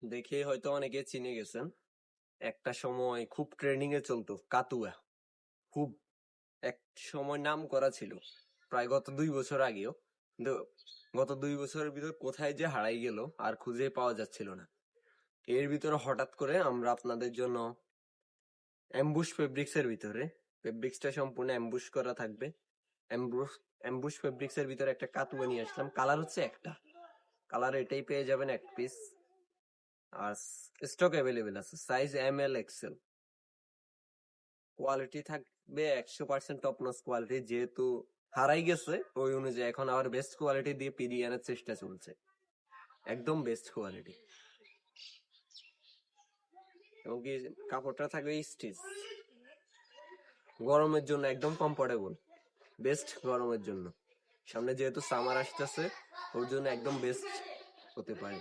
দেখে হয়তো অনেকে চিনে গেছেন। একটা সময় খুব ট্রেন্ডিং এ চলতো কাতুয়া। খুব এক সময় নাম করা ছিল, প্রায় গত 2 বছর আগেও। কিন্তু গত 2 বছরের ভিতর কোথায় যে হারাই গেল আর খুঁজে পাওয়া যাচ্ছিল না। এর ভিতরে হঠাৎ করে আমরা আপনাদের জন্য অ্যাম্বুশ ফেব্রিক্স এর ভিতরে, ফেব্রিক্সটা সম্পূর্ণ অ্যাম্বুশ করা থাকবে। অ্যাম্বুশ অ্যাম্বুশ ফেব্রিক্স এর ভিতরে একটা কাতুয়া নিয়ে আসলাম। কালার হচ্ছে একটা, কালার এটাই পেয়ে যাবেন এক পিস। আর স্টক অ্যাভেলেবেল আছে, সাইজ ML XL। কোয়ালিটি থাকবে 100% টপ নচ কোয়ালিটি, যেহেতু হারাই গেছে ওই অনুযায়ী এখন আবার বেস্ট কোয়ালিটি দিয়ে ফিরিয়ে আনার চেষ্টা চলছে। একদম বেস্ট কোয়ালিটি। এবং কি কাপড়টা থাকবে স্টিচ, গরমের জন্য একদম কমফোর্টেবল, বেস্ট গরমের জন্য। সামনে যেহেতু সামার আসতেছে, ওর জন্য একদম বেস্ট হতে পারে।